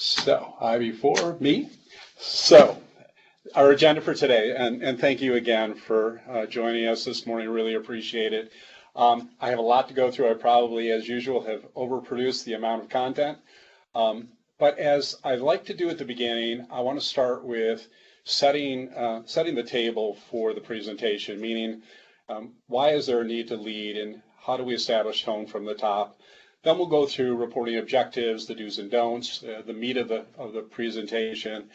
So, I before me. So, our agenda for today, and thank you again for joining us this morning. Really appreciate it. I have a lot to go through. I probably, as usual, have overproduced the amount of content. But as I like to do at the beginning, I want to start with setting the table for the presentation, meaning why is there a need to lead and how do we establish tone from the top? Then we'll go through reporting objectives, the do's and don'ts, the meat of the presentation.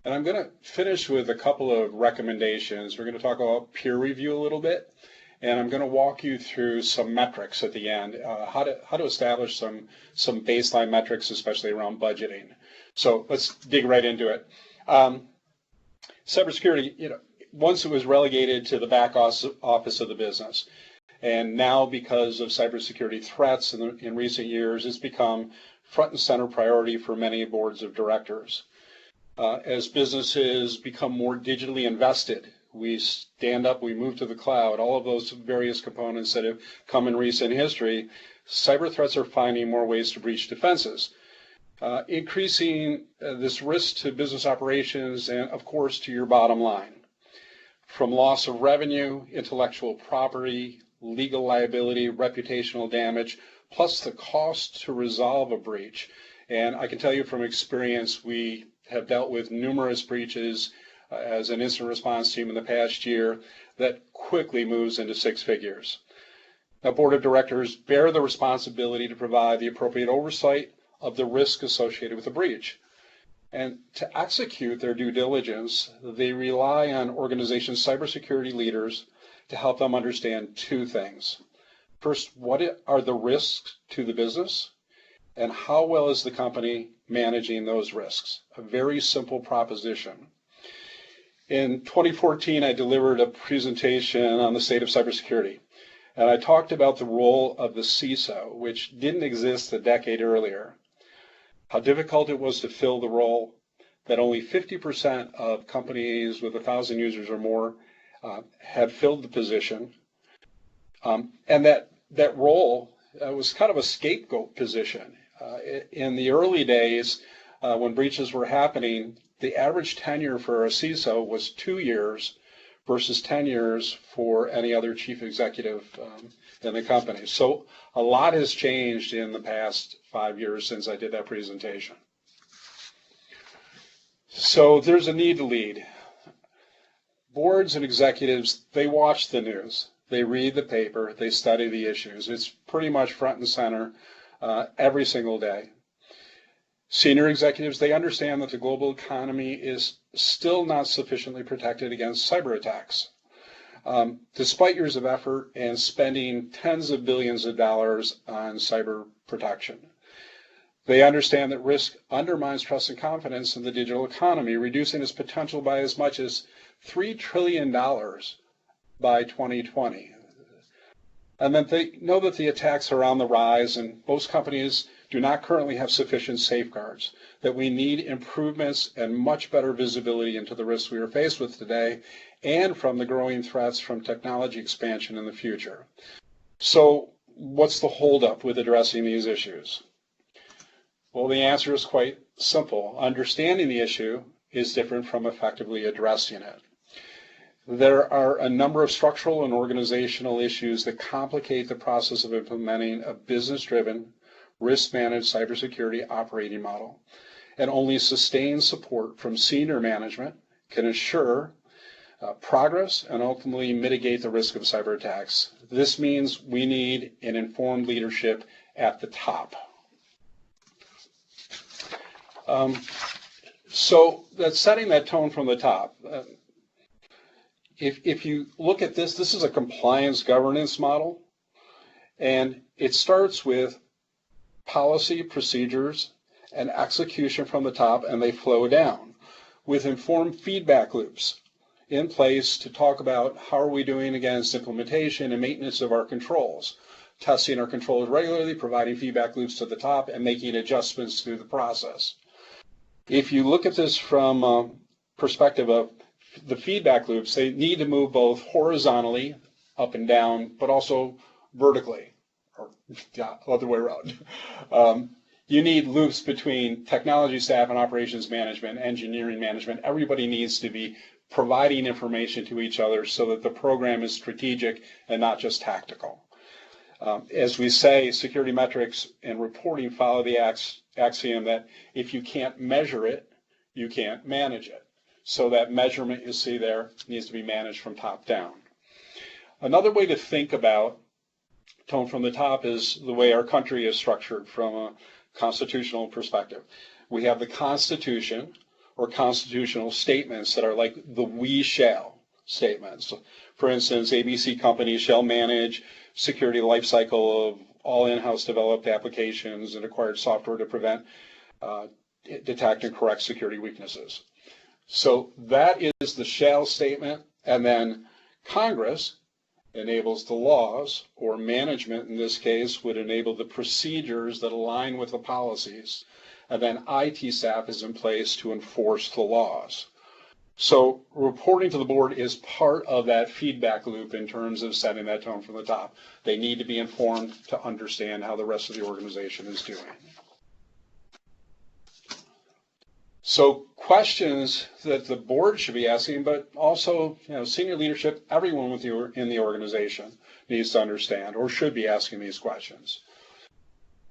And I'm going to finish with a couple of recommendations. We're going to talk about peer review a little bit, and I'm going to walk you through some metrics at the end, how to establish some baseline metrics, especially around budgeting. So let's dig right into it. Cybersecurity, once it was relegated to the back office of the business. And now, because of cybersecurity threats in recent years, it's become front and center priority for many boards of directors. As businesses become more digitally invested, we stand up, we move to the cloud, all of those various components that have come in recent history, cyber threats are finding more ways to breach defenses, increasing this risk to business operations and, of course, to your bottom line. From loss of revenue, intellectual property, legal liability, reputational damage, plus the cost to resolve a breach. And I can tell you from experience, we have dealt with numerous breaches as an incident response team in the past year that quickly moves into six figures. Now, board of directors bear the responsibility to provide the appropriate oversight of the risk associated with the breach. And to execute their due diligence, they rely on organizations' cybersecurity leaders to help them understand two things. First, what are the risks to the business, and how well is the company managing those risks? A very simple proposition. In 2014, I delivered a presentation on the state of cybersecurity, and I talked about the role of the CISO, which didn't exist a decade earlier, how difficult it was to fill the role, that only 50% of companies with 1,000 users or more have filled the position, and that role was kind of a scapegoat position. In the early days, when breaches were happening, the average tenure for a CISO was 2 years versus 10 years for any other chief executive in the company. So a lot has changed in the past 5 years since I did that presentation. So there's a need to lead. Boards and executives, they watch the news, they read the paper, they study the issues. It's pretty much front and center every single day. Senior executives, they understand that the global economy is still not sufficiently protected against cyber attacks. Despite years of effort and spending tens of billions of dollars on cyber protection. They understand that risk undermines trust and confidence in the digital economy, reducing its potential by as much as $3 trillion by 2020. And then they know that the attacks are on the rise, and most companies do not currently have sufficient safeguards, that we need improvements and much better visibility into the risks we are faced with today and from the growing threats from technology expansion in the future. So what's the holdup with addressing these issues? Well, the answer is quite simple. Understanding the issue is different from effectively addressing it. There are a number of structural and organizational issues that complicate the process of implementing a business-driven, risk-managed cybersecurity operating model, and only sustained support from senior management can ensure progress and ultimately mitigate the risk of cyber attacks. This means we need an informed leadership at the top. So that's setting that tone from the top. If you look at this is a compliance governance model, and it starts with policy, procedures, and execution from the top, and they flow down with informed feedback loops in place to talk about how are we doing against implementation and maintenance of our controls, testing our controls regularly, providing feedback loops to the top, and making adjustments through the process. If you look at this from a perspective of the feedback loops, they need to move both horizontally, up and down, but also vertically, or other way around. You need loops between technology staff and operations management, engineering management. Everybody needs to be providing information to each other so that the program is strategic and not just tactical. As we say, security metrics and reporting follow the axiom that if you can't measure it, you can't manage it. So that measurement you see there needs to be managed from top down. Another way to think about tone from the top is the way our country is structured from a constitutional perspective. We have the Constitution, or constitutional statements that are like the we shall statements. For instance, ABC companies shall manage security lifecycle of all in-house developed applications and acquired software to prevent, detect, and correct security weaknesses. So that is the shall statement, and then Congress enables the laws, or management in this case would enable the procedures that align with the policies, and then IT staff is in place to enforce the laws. So reporting to the board is part of that feedback loop in terms of setting that tone from the top. They need to be informed to understand how the rest of the organization is doing. So questions that the board should be asking, but also, senior leadership, everyone in the organization needs to understand or should be asking these questions.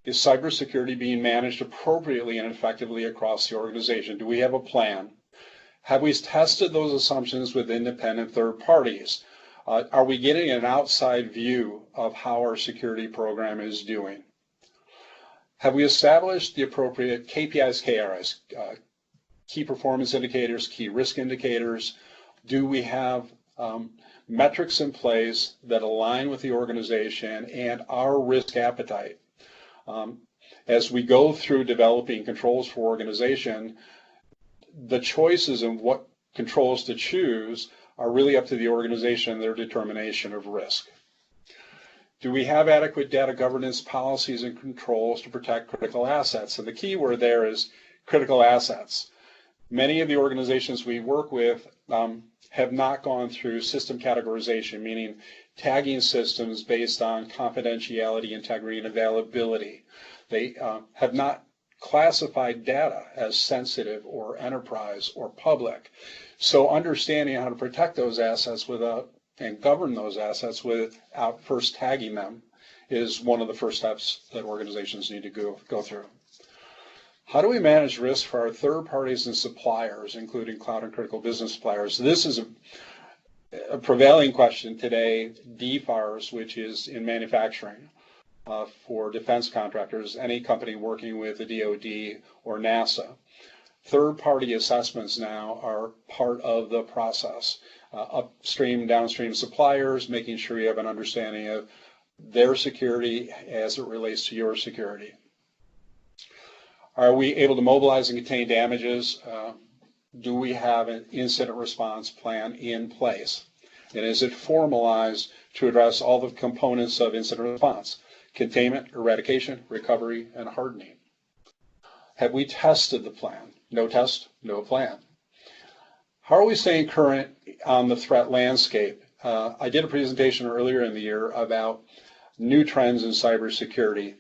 Is cybersecurity being managed appropriately and effectively across the organization? Do we have a plan? Have we tested those assumptions with independent third parties? Are we getting an outside view of how our security program is doing? Have we established the appropriate KPIs, KRIs, key performance indicators, key risk indicators? Do we have metrics in place that align with the organization and our risk appetite? As we go through developing controls for organization, the choices and what controls to choose are really up to the organization and their determination of risk. Do we have adequate data governance policies and controls to protect critical assets? And the key word there is critical assets. Many of the organizations we work with have not gone through system categorization, meaning tagging systems based on confidentiality, integrity, and availability. They have not classified data as sensitive or enterprise or public. So understanding how to protect those assets and govern those assets without first tagging them is one of the first steps that organizations need to go through. How do we manage risk for our third parties and suppliers, including cloud and critical business suppliers? This is a prevailing question today. DFARS, which is in manufacturing for defense contractors, any company working with the DoD or NASA. Third-party assessments now are part of the process. Upstream, downstream suppliers, making sure you have an understanding of their security as it relates to your security. Are we able to mobilize and contain damages? Do we have an incident response plan in place? And is it formalized to address all the components of incident response? Containment, eradication, recovery, and hardening. Have we tested the plan? No test, no plan. How are we staying current on the threat landscape? I did a presentation earlier in the year about new trends in cybersecurity.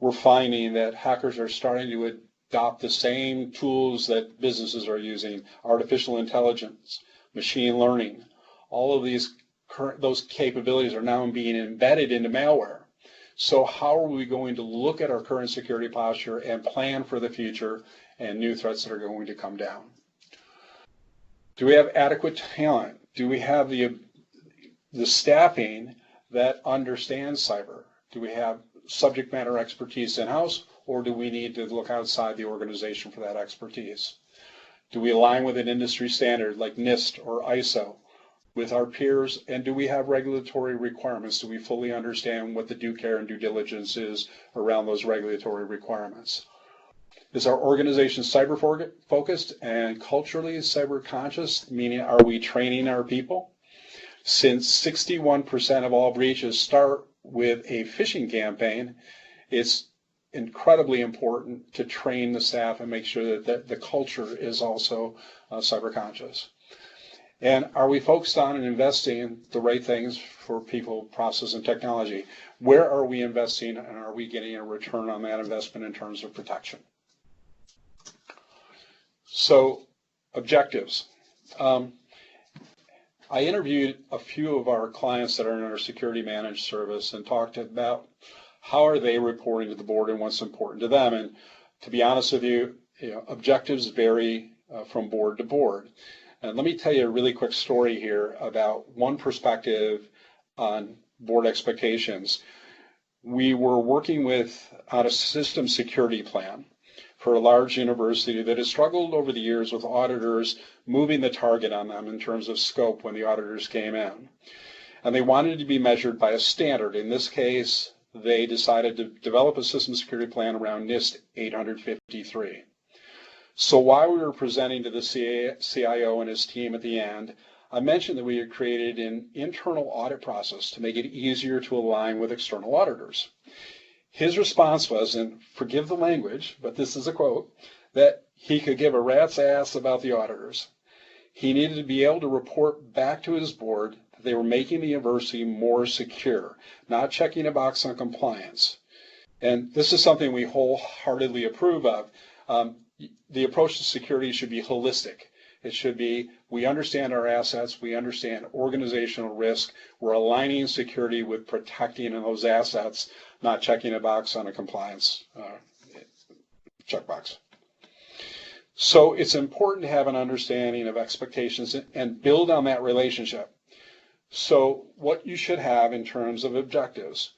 We're finding that hackers are starting to adopt the same tools that businesses are using, artificial intelligence, machine learning. All of those capabilities are now being embedded into malware. So how are we going to look at our current security posture and plan for the future and new threats that are going to come down? Do we have adequate talent? Do we have the staffing that understands cyber? Do we have subject matter expertise in-house, or do we need to look outside the organization for that expertise? Do we align with an industry standard like NIST or ISO with our peers, and do we have regulatory requirements? Do we fully understand what the due care and due diligence is around those regulatory requirements? Is our organization cyber focused and culturally cyber conscious, meaning are we training our people? Since 61% of all breaches start with a phishing campaign, it's incredibly important to train the staff and make sure that the culture is also cyber conscious. And are we focused on and investing the right things for people, process, and technology? Where are we investing, and are we getting a return on that investment in terms of protection? So, objectives. I interviewed a few of our clients that are in our security managed service and talked about how are they reporting to the board and what's important to them. And to be honest with you, objectives vary from board to board. And let me tell you a really quick story here about one perspective on board expectations. We were working on a system security plan for a large university that has struggled over the years with auditors moving the target on them in terms of scope when the auditors came in. And they wanted to be measured by a standard. In this case, they decided to develop a system security plan around NIST 853. So while we were presenting to the CIO and his team at the end, I mentioned that we had created an internal audit process to make it easier to align with external auditors. His response was, and forgive the language, but this is a quote, that he could give a rat's ass about the auditors. He needed to be able to report back to his board that they were making the university more secure, not checking a box on compliance. And this is something we wholeheartedly approve of. The approach to security should be holistic. It should be, we understand our assets, we understand organizational risk, we're aligning security with protecting those assets, not checking a box on a compliance checkbox. So it's important to have an understanding of expectations and build on that relationship. So what you should have in terms of objectives,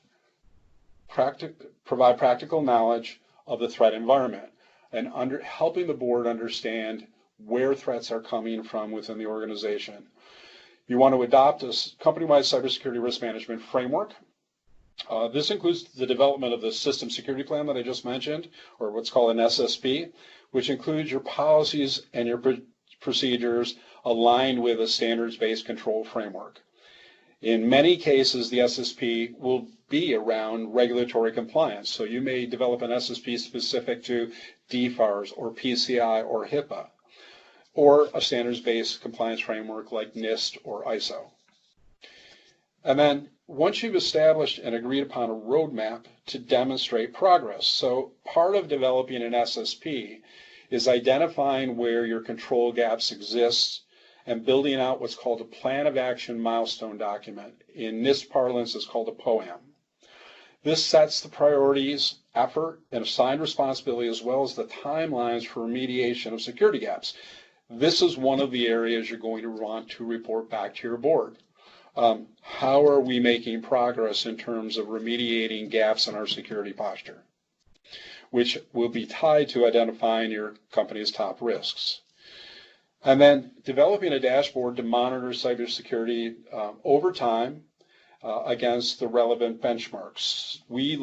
provide practical knowledge of the threat environment and helping the board understand where threats are coming from within the organization. You want to adopt a company-wide cybersecurity risk management framework. This includes the development of the system security plan that I just mentioned, or what's called an SSP, which includes your policies and your procedures aligned with a standards-based control framework. In many cases, the SSP will be around regulatory compliance. So you may develop an SSP specific to DFARS or PCI or HIPAA, or a standards-based compliance framework like NIST or ISO. And then once you've established and agreed upon a roadmap to demonstrate progress. So part of developing an SSP is identifying where your control gaps exist and building out what's called a plan of action milestone document. In NIST parlance, it's called a POAM. This sets the priorities, effort, and assigned responsibility, as well as the timelines for remediation of security gaps. This is one of the areas you're going to want to report back to your board. How are we making progress in terms of remediating gaps in our security posture, which will be tied to identifying your company's top risks. And then developing a dashboard to monitor cybersecurity over time against the relevant benchmarks. We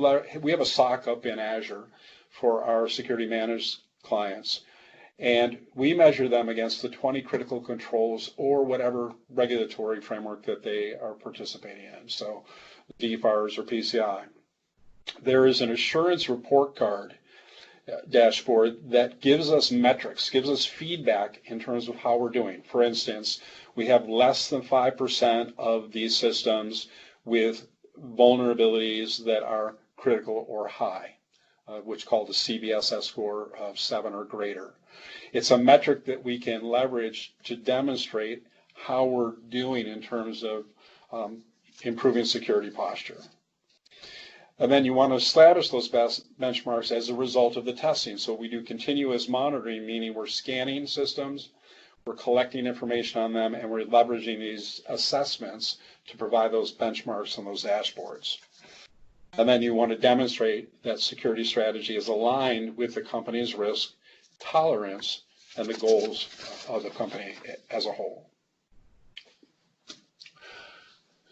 have a SOC up in Azure for our security managed clients, and we measure them against the 20 critical controls or whatever regulatory framework that they are participating in, so DFARS or PCI. There is an assurance report card dashboard that gives us metrics, gives us feedback in terms of how we're doing. For instance, we have less than 5% of these systems with vulnerabilities that are critical or high, which is called a CBSS score of 7 or greater. It's a metric that we can leverage to demonstrate how we're doing in terms of improving security posture. And then you want to establish those best benchmarks as a result of the testing. So we do continuous monitoring, meaning we're scanning systems, we're collecting information on them, and we're leveraging these assessments to provide those benchmarks on those dashboards. And then you want to demonstrate that security strategy is aligned with the company's risk tolerance and the goals of the company as a whole.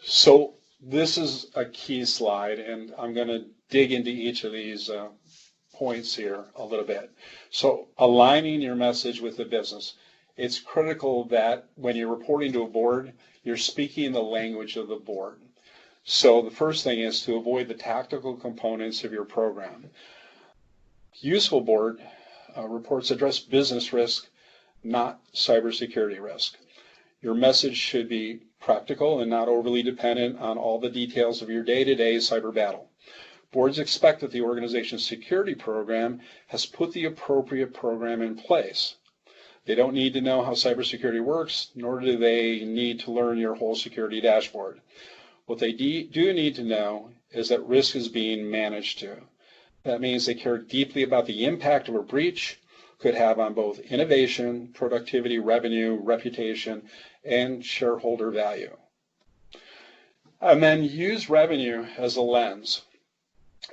So this is a key slide, and I'm going to dig into each of these points here a little bit. So aligning your message with the business. It's critical that when you're reporting to a board, you're speaking the language of the board. So the first thing is to avoid the tactical components of your program. Useful board reports address business risk, not cybersecurity risk. Your message should be practical and not overly dependent on all the details of your day-to-day cyber battle. Boards expect that the organization's security program has put the appropriate program in place. They don't need to know how cybersecurity works, nor do they need to learn your whole security dashboard. What they do need to know is that risk is being managed to. That means they care deeply about the impact of a breach could have on both innovation, productivity, revenue, reputation, and shareholder value. And then use revenue as a lens.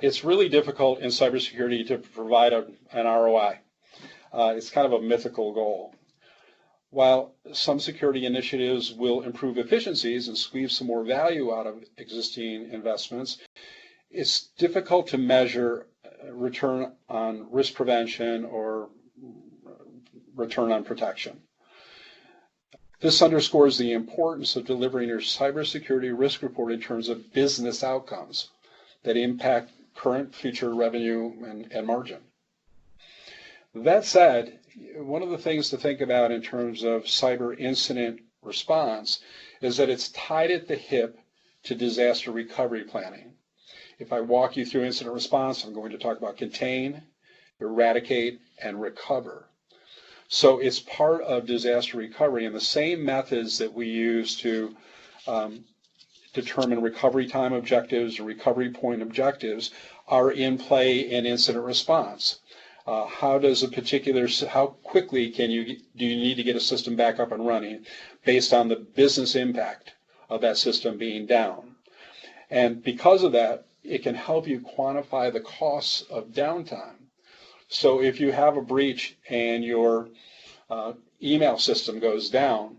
It's really difficult in cybersecurity to provide an ROI. It's kind of a mythical goal. While some security initiatives will improve efficiencies and squeeze some more value out of existing investments, it's difficult to measure return on risk prevention or return on protection. This underscores the importance of delivering your cybersecurity risk report in terms of business outcomes that impact current, future revenue and margin. That said, one of the things to think about in terms of cyber incident response is that it's tied at the hip to disaster recovery planning. If I walk you through incident response, I'm going to talk about contain, eradicate, and recover. So it's part of disaster recovery, and the same methods that we use to determine recovery time objectives and recovery point objectives are in play in incident response. How quickly do you need to get a system back up and running based on the business impact of that system being down? And because of that, it can help you quantify the costs of downtime. So if you have a breach and your email system goes down,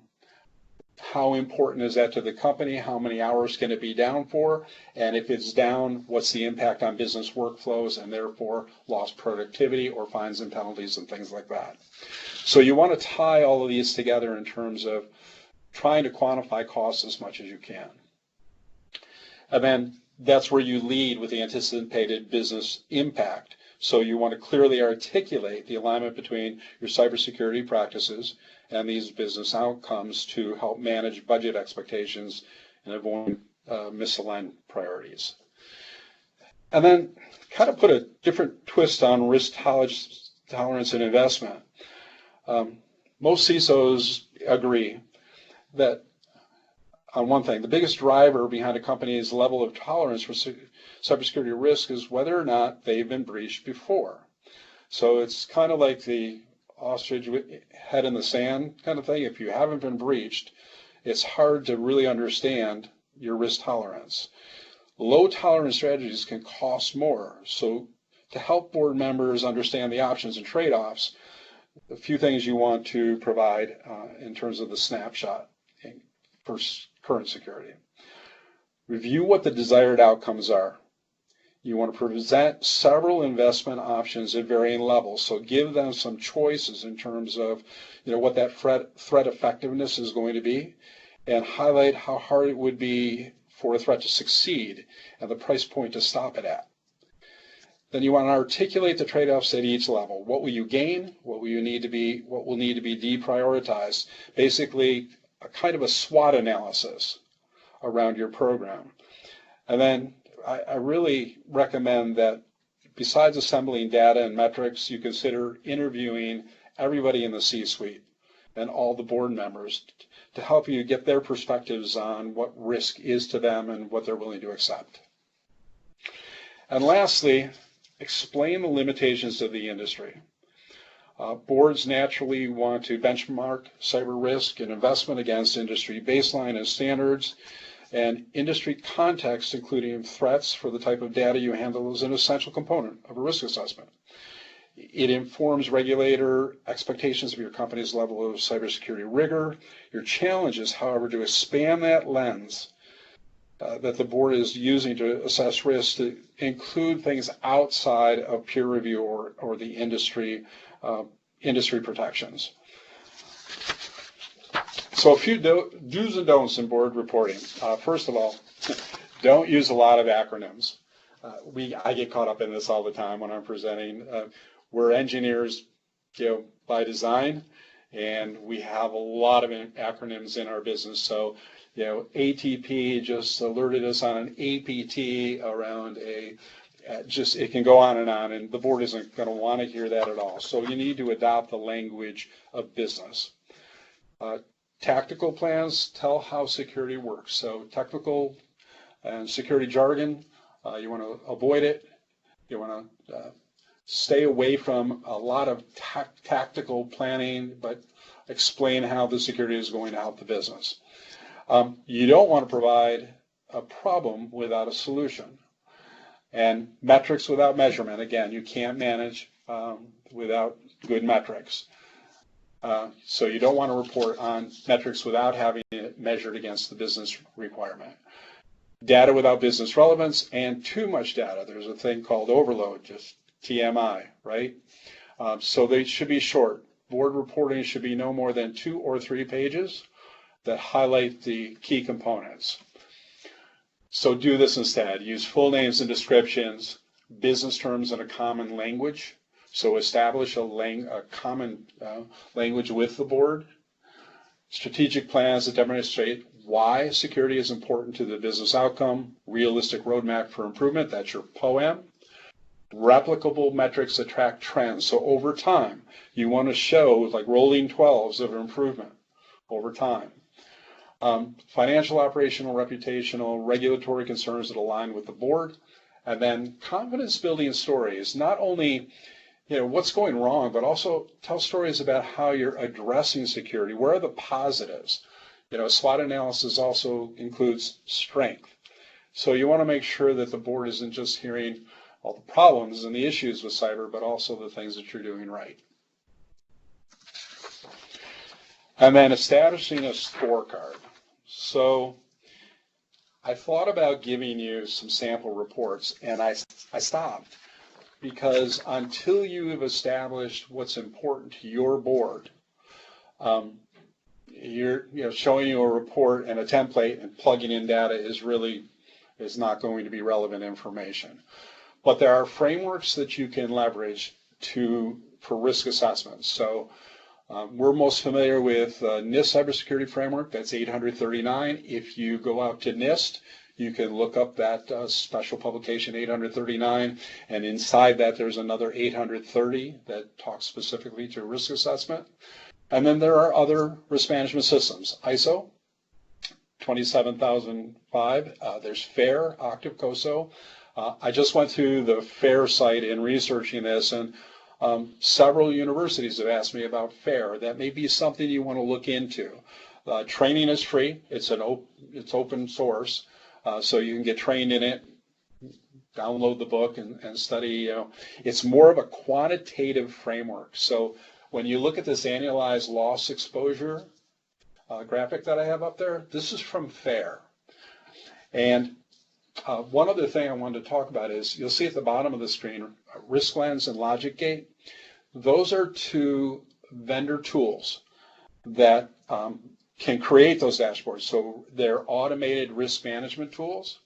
how important is that to the company? How many hours can it be down for? And if it's down, what's the impact on business workflows and therefore lost productivity or fines and penalties and things like that? So you want to tie all of these together in terms of trying to quantify costs as much as you can. And then that's where you lead with the anticipated business impact. So you want to clearly articulate the alignment between your cybersecurity practices and these business outcomes to help manage budget expectations and avoid misaligned priorities. And then kind of put a different twist on risk tolerance and investment. Most CISOs agree that on one thing, the biggest driver behind a company's level of tolerance for cybersecurity risk is whether or not they've been breached before. So it's kind of like the ostrich head in the sand kind of thing. If you haven't been breached, it's hard to really understand your risk tolerance. Low tolerance strategies can cost more. So to help board members understand the options and trade-offs, a few things you want to provide in terms of the snapshot for current security. Review what the desired outcomes are. You want to present several investment options at varying levels. So give them some choices in terms of what that threat effectiveness is going to be, and highlight how hard it would be for a threat to succeed and the price point to stop it at. Then you want to articulate the trade-offs at each level. What will you gain? What will need to be deprioritized? Basically, a kind of a SWOT analysis around your program. And then I really recommend that besides assembling data and metrics, you consider interviewing everybody in the C-suite and all the board members to help you get their perspectives on what risk is to them and what they're willing to accept. And lastly, explain the limitations of the industry. Boards naturally want to benchmark cyber risk and investment against industry baseline and standards, and industry context, including threats for the type of data you handle, is an essential component of a risk assessment. It informs regulator expectations of your company's level of cybersecurity rigor. Your challenge is, however, to expand that lens that the board is using to assess risk to include things outside of peer review or the industry protections. So a few do's and don'ts in board reporting. First of all, don't use a lot of acronyms. I get caught up in this all the time when I'm presenting. We're engineers, by design, And we have a lot of acronyms in our business. So, ATP just alerted us on an APT around it can go on, and the board isn't going to want to hear that at all. So you need to adopt the language of business. Tactical plans tell how security works. So technical and security jargon, you want to avoid it. You want to stay away from a lot of tactical planning, but explain how the security is going to help the business. You don't want to provide a problem without a solution. And metrics without measurement, again, you can't manage without good metrics. So you don't want to report on metrics without having it measured against the business requirement. Data without business relevance and too much data. There's a thing called overload, just TMI, right? So they should be short. Board reporting should be no more than 2 or 3 pages that highlight the key components. So do this instead. Use full names and descriptions, business terms in a common language. So establish a common language with the board. Strategic plans that demonstrate why security is important to the business outcome. Realistic roadmap for improvement, that's your POAM. Replicable metrics that track trends. So over time, you want to show like rolling 12s of improvement over time. Financial, operational, reputational, regulatory concerns that align with the board. And then confidence building stories, not only what's going wrong, but also tell stories about how you're addressing security. Where are the positives? SWOT analysis also includes strength. So you want to make sure that the board isn't just hearing all the problems and the issues with cyber, but also the things that you're doing right. And then establishing a scorecard. So I thought about giving you some sample reports, and I stopped, because until you have established what's important to your board, showing you a report and a template and plugging in data is not going to be relevant information. But there are frameworks that you can leverage for risk assessments. So we're most familiar with NIST Cybersecurity Framework. That's 839. If you go out to NIST, you can look up that special publication 839, and inside that there's another 830 that talks specifically to risk assessment. And then there are other risk management systems. ISO 27005, there's FAIR, Octave, COSO. I just went through the FAIR site in researching this, and several universities have asked me about FAIR. That may be something you want to look into. Training is free. It's open source. So you can get trained in it, download the book and study. It's more of a quantitative framework. So when you look at this annualized loss exposure graphic that I have up there, this is from FAIR. And one other thing I wanted to talk about is, you'll see at the bottom of the screen, RiskLens and LogicGate. Those are 2 vendor tools that can create those dashboards. So they're automated risk management tools.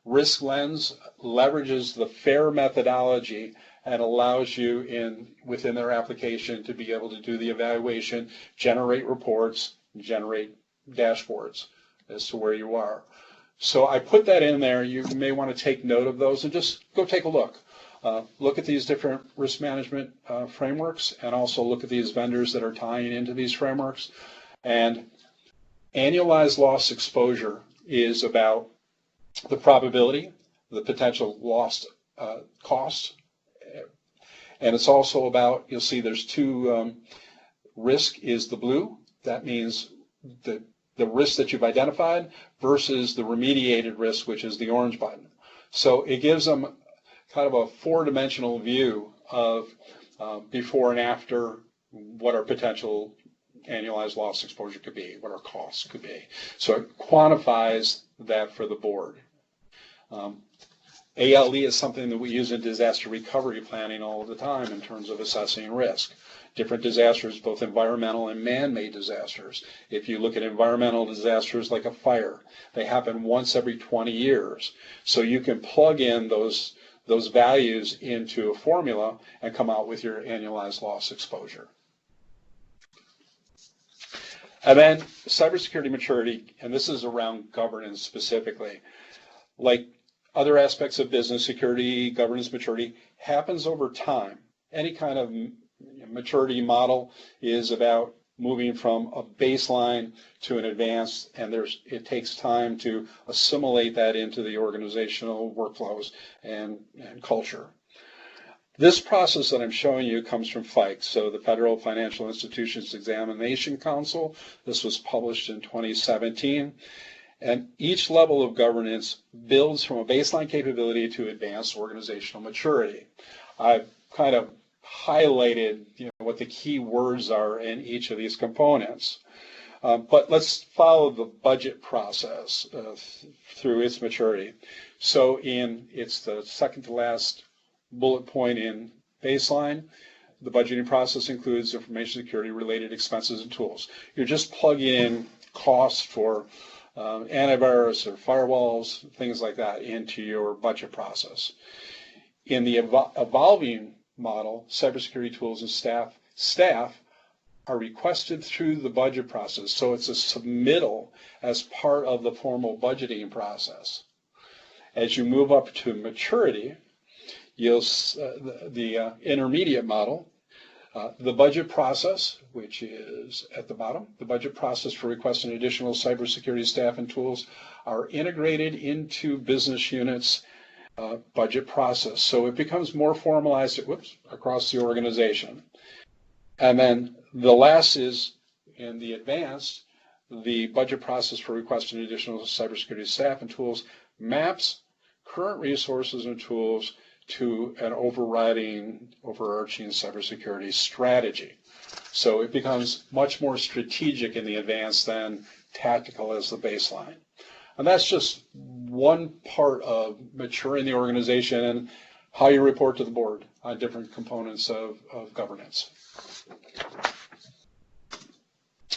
RiskLens leverages the FAIR methodology and allows you within their application to be able to do the evaluation, generate reports, generate dashboards as to where you are. So I put that in there. You may want to take note of those and just go take a look. Look at these different risk management frameworks, and also look at these vendors that are tying into these frameworks. And annualized loss exposure is about the probability, the potential lost cost, and it's also about, you'll see there's 2, risk is the blue. That means the risk that you've identified versus the remediated risk, which is the orange button. So it gives them kind of a 4-dimensional view of before and after, what our potential annualized loss exposure could be, what our costs could be. So it quantifies that for the board. ALE is something that we use in disaster recovery planning all the time in terms of assessing risk. Different disasters, both environmental and man-made disasters. If you look at environmental disasters like a fire, they happen once every 20 years. So you can plug in those values into a formula and come out with your annualized loss exposure. And then cybersecurity maturity, and this is around governance specifically. Like other aspects of business, security, governance maturity happens over time. Any kind of maturity model is about moving from a baseline to an advanced, and it takes time to assimilate that into the organizational workflows and culture. This process that I'm showing you comes from FICE, so the Federal Financial Institutions Examination Council. This was published in 2017. And each level of governance builds from a baseline capability to advanced organizational maturity. I've kind of highlighted what the key words are in each of these components. But let's follow the budget process through its maturity. So it's the second to last bullet point in baseline. The budgeting process includes information security related expenses and tools. You're just plugging in costs for antivirus or firewalls, things like that, into your budget process. In the evolving model, cybersecurity tools and staff are requested through the budget process, so it's a submittal as part of the formal budgeting process. As you move up to maturity, the intermediate model, the budget process, which is at the bottom, the budget process for requesting additional cybersecurity staff and tools are integrated into business units' budget process. So it becomes more formalized across the organization. And then the last is, in the advanced, the budget process for requesting additional cybersecurity staff and tools maps current resources and tools to an overarching cybersecurity strategy. So it becomes much more strategic in the advanced than tactical as the baseline. And that's just one part of maturing the organization and how you report to the board on different components of governance.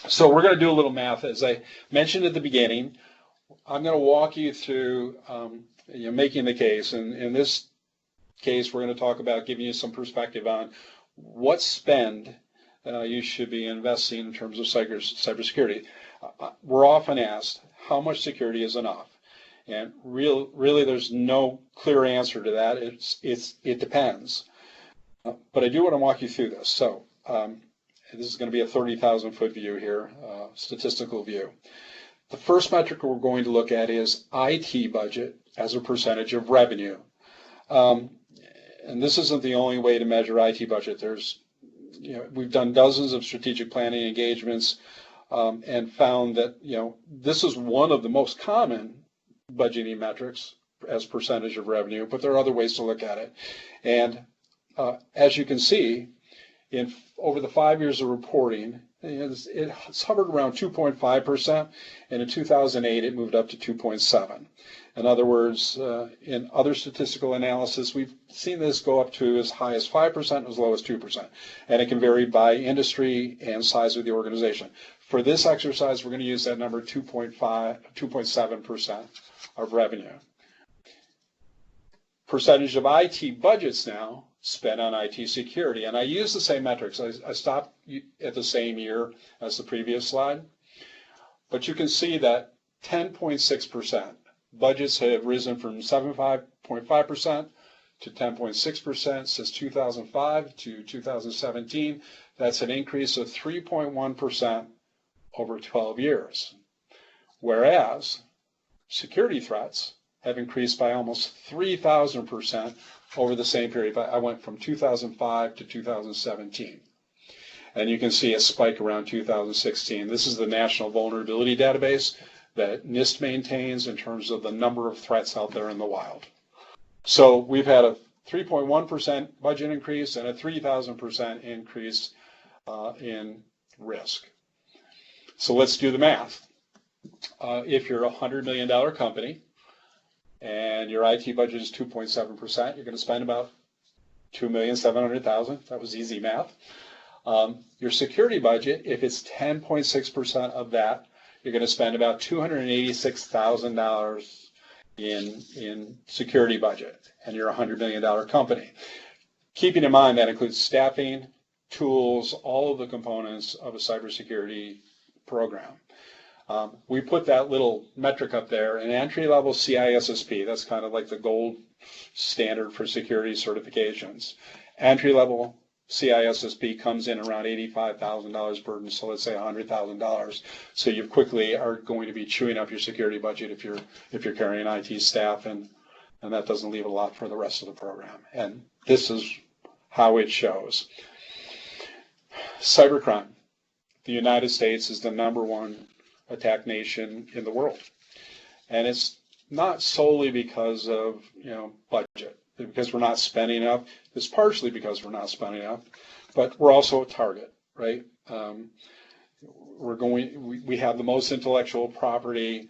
So we're going to do a little math. As I mentioned at the beginning, I'm going to walk you through making the case. And in this case, we're going to talk about giving you some perspective on what spend you should be investing in terms of cybersecurity. We're often asked, how much security is enough? And really, there's no clear answer to that. It depends. But I do want to walk you through this. So this is going to be a 30,000-foot view here, statistical view. The first metric we're going to look at is IT budget as a percentage of revenue. And this isn't the only way to measure IT budget. We've done dozens of strategic planning engagements and found that this is one of the most common budgeting metrics as percentage of revenue, but there are other ways to look at it. And as you can see, over the 5 years of reporting, it's hovered around 2.5%, and in 2008 it moved up to 2.7%. In other words, in other statistical analysis, we've seen this go up to as high as 5% and as low as 2%. And it can vary by industry and size of the organization. For this exercise, we're going to use that number 2.7% of revenue. Percentage of IT budgets now spent on IT security. And I use the same metrics. I stopped at the same year as the previous slide. But you can see that 10.6%. Budgets have risen from 7.5% to 10.6% since 2005 to 2017. That's an increase of 3.1% over 12 years. Whereas security threats have increased by almost 3,000% over the same period. I went from 2005 to 2017. And you can see a spike around 2016. This is the National Vulnerability Database that NIST maintains in terms of the number of threats out there in the wild. So we've had a 3.1% budget increase and a 3,000% increase in risk. So let's do the math. If you're a $100 million company and your IT budget is 2.7%, you're going to spend about $2,700,000. That was easy math. Your security budget, if it's 10.6% of that, you're going to spend about $286,000 in security budget, and you're a $100 million company. Keeping in mind that includes staffing, tools, all of the components of a cybersecurity program. We put that little metric up there, an entry-level CISSP, that's kind of like the gold standard for security certifications. Entry-level CISSP comes in around $85,000 burden, so let's say $100,000. So you quickly are going to be chewing up your security budget if you're carrying IT staff, and that doesn't leave a lot for the rest of the program. And this is how it shows. Cybercrime. The United States is the #1 attack nation in the world, and it's not solely because of budget, because we're not spending enough. It's partially because we're not spending enough, but we're also a target, right? We have the most intellectual property.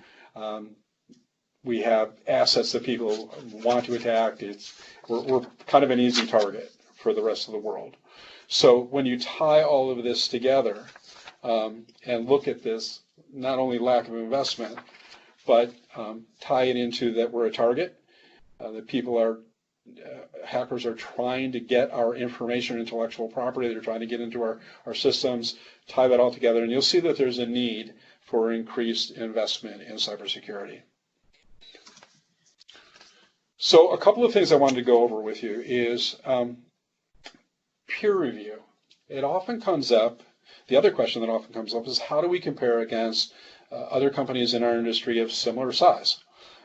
We have assets that people want to attack. We're kind of an easy target for the rest of the world. So when you tie all of this together and look at this, not only lack of investment, but tie it into that we're a target, that hackers are trying to get our information, intellectual property, they're trying to get into our systems, tie that all together, and you'll see that there's a need for increased investment in cybersecurity. So a couple of things I wanted to go over with you is peer review. It often comes up, the other question that often comes up is how do we compare against other companies in our industry of similar size?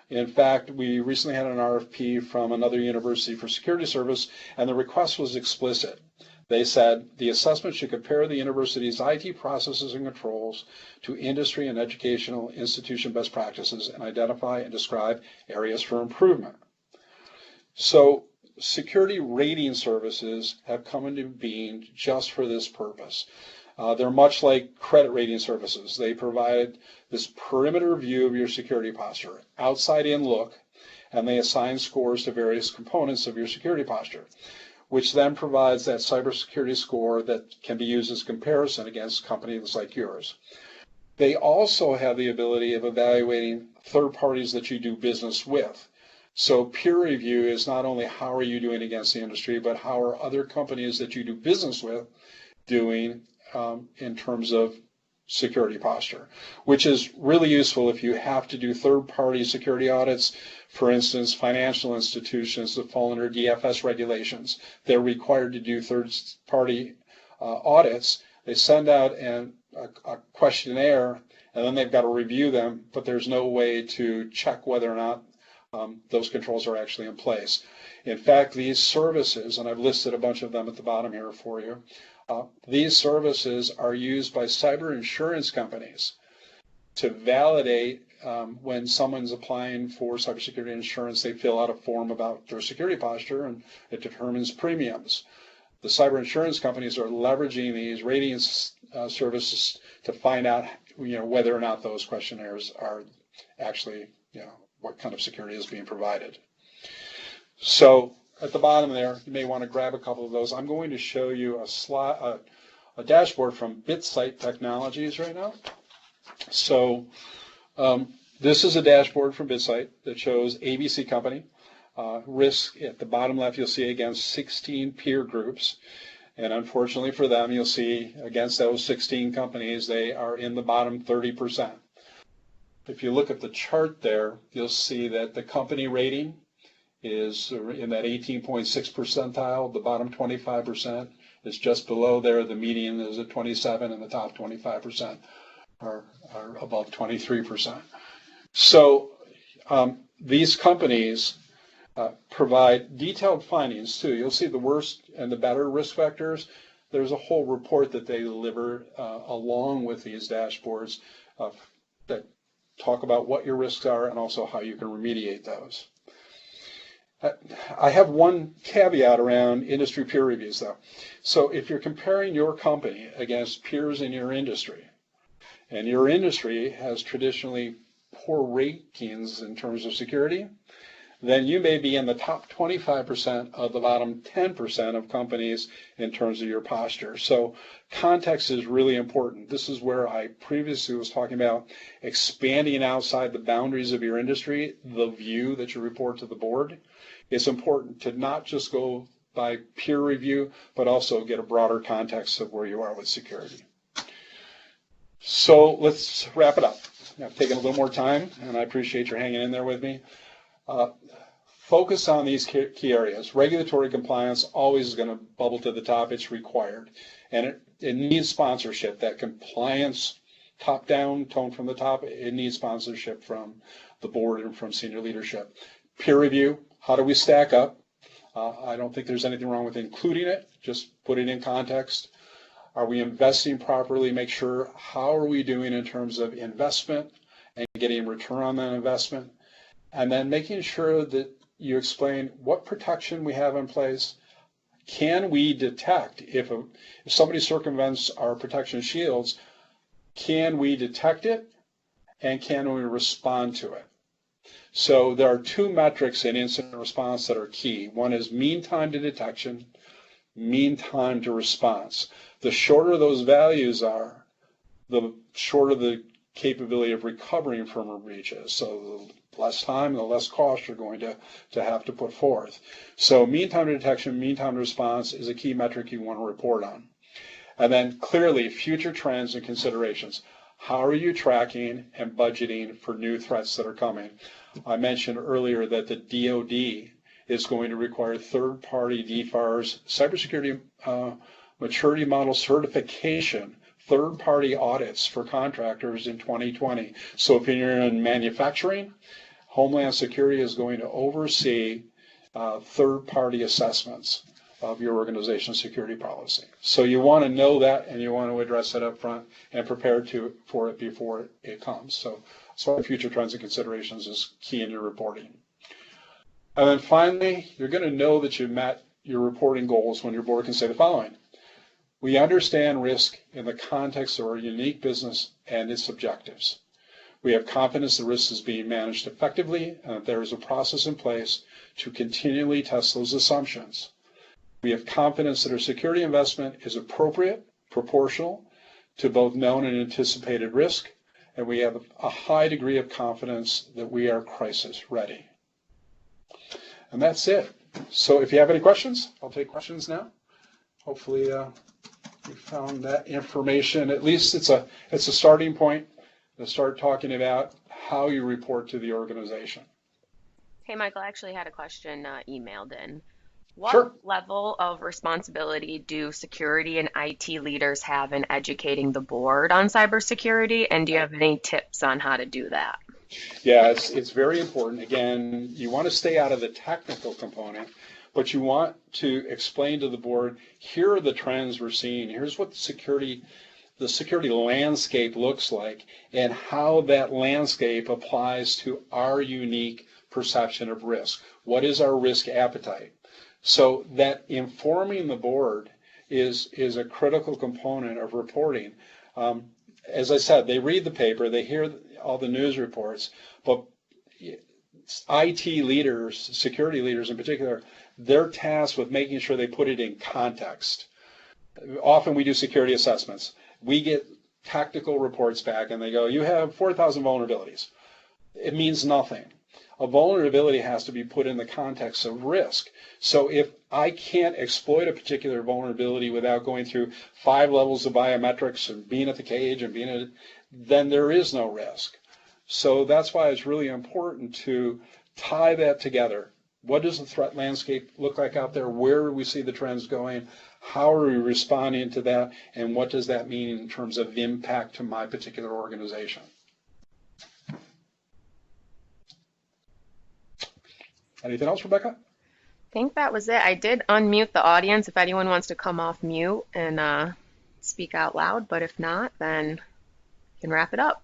In fact, we recently had an RFP from another university for security service, and the request was explicit. They said the assessment should compare the university's IT processes and controls to industry and educational institution best practices and identify and describe areas for improvement. So security rating services have come into being just for this purpose. They're much like credit rating services. They provide this perimeter view of your security posture, outside-in look, and they assign scores to various components of your security posture, which then provides that cybersecurity score that can be used as comparison against companies like yours. They also have the ability of evaluating third parties that you do business with. So peer review is not only how are you doing against the industry, but how are other companies that you do business with doing in terms of security posture, which is really useful if you have to do third-party security audits. For instance, financial institutions that fall under DFS regulations, they're required to do third-party audits. They send out a questionnaire, and then they've got to review them, but there's no way to check whether or not those controls are actually in place. In fact, these services, and I've listed a bunch of them at the bottom here for you, these services are used by cyber insurance companies to validate when someone's applying for cybersecurity insurance. They fill out a form about their security posture, and it determines premiums. The cyber insurance companies are leveraging these ratings services to find out, whether or not those questionnaires are actually, what kind of security is being provided. So at the bottom there, you may want to grab a couple of those. I'm going to show you a dashboard from BitSight Technologies right now. So this is a dashboard from BitSight that shows ABC company. Risk at the bottom left, you'll see against 16 peer groups. And unfortunately for them, you'll see against those 16 companies, they are in the bottom 30%. If you look at the chart there, you'll see that the company rating is in that 18.6 percentile. The bottom 25% is just below there. The median is at 27, and the top 25% are above 23%. So these companies provide detailed findings too. You'll see the worst and the better risk factors. There's a whole report that they deliver along with these dashboards that talk about what your risks are and also how you can remediate those. I have one caveat around industry peer reviews though. So if you're comparing your company against peers in your industry, and your industry has traditionally poor ratings in terms of security, then you may be in the top 25% of the bottom 10% of companies in terms of your posture. So context is really important. This is where I previously was talking about expanding outside the boundaries of your industry, the view that you report to the board. It's important to not just go by peer review, but also get a broader context of where you are with security. So let's wrap it up. I've taken a little more time, and I appreciate your hanging in there with me. Focus on these key areas. Regulatory compliance always is going to bubble to the top. It's required. And it needs sponsorship. That compliance top-down tone from the top, it needs sponsorship from the board and from senior leadership. Peer review, how do we stack up? I don't think there's anything wrong with including it, just put it in context. Are we investing properly? Make sure, how are we doing in terms of investment and getting return on that investment? And then making sure that you explain what protection we have in place. Can we detect if somebody circumvents our protection shields, can we detect it and can we respond to it? So there are two metrics in incident response that are key. One is mean time to detection, mean time to response. The shorter those values are, the shorter the capability of recovering from a breach is. So the less time, the less cost you're going to have to put forth. So mean time to detection, mean time to response is a key metric you want to report on. And then clearly future trends and considerations. How are you tracking and budgeting for new threats that are coming? I mentioned earlier that the DoD is going to require third-party DFARS, cybersecurity maturity model certification, third-party audits for contractors in 2020. So if you're in manufacturing, Homeland Security is going to oversee third-party assessments of your organization's security policy. So you want to know that and you want to address it up front and prepare for it before it comes. So future trends and considerations is key in your reporting. And then finally, you're going to know that you met your reporting goals when your board can say the following. We understand risk in the context of our unique business and its objectives. We have confidence the risk is being managed effectively and that there is a process in place to continually test those assumptions. We have confidence that our security investment is appropriate, proportional to both known and anticipated risk, and we have a high degree of confidence that we are crisis ready. And that's it. So if you have any questions, I'll take questions now. Hopefully you found that information. At least it's a starting point to start talking about how you report to the organization. Hey, Michael, I actually had a question emailed in. What Sure. level of responsibility do security and IT leaders have in educating the board on cybersecurity? And do you have any tips on how to do that? Yeah, it's very important. Again, you want to stay out of the technical component, but you want to explain to the board, here are the trends we're seeing. Here's what the security landscape looks like and how that landscape applies to our unique perception of risk. What is our risk appetite? So that informing the board is a critical component of reporting. As I said, they read the paper, they hear all the news reports, but IT leaders, security leaders in particular, they're tasked with making sure they put it in context. Often we do security assessments. We get tactical reports back and they go, you have 4,000 vulnerabilities. It means nothing. A vulnerability has to be put in the context of risk. So if I can't exploit a particular vulnerability without going through 5 levels of biometrics and being at the cage and then there is no risk. So that's why it's really important to tie that together. What does the threat landscape look like out there? Where do we see the trends going? How are we responding to that? And what does that mean in terms of impact to my particular organization? Anything else, Rebecca? I think that was it. I did unmute the audience if anyone wants to come off mute and speak out loud, but if not, then we can wrap it up.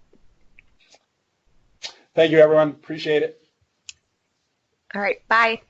Thank you, everyone. Appreciate it. All right, bye.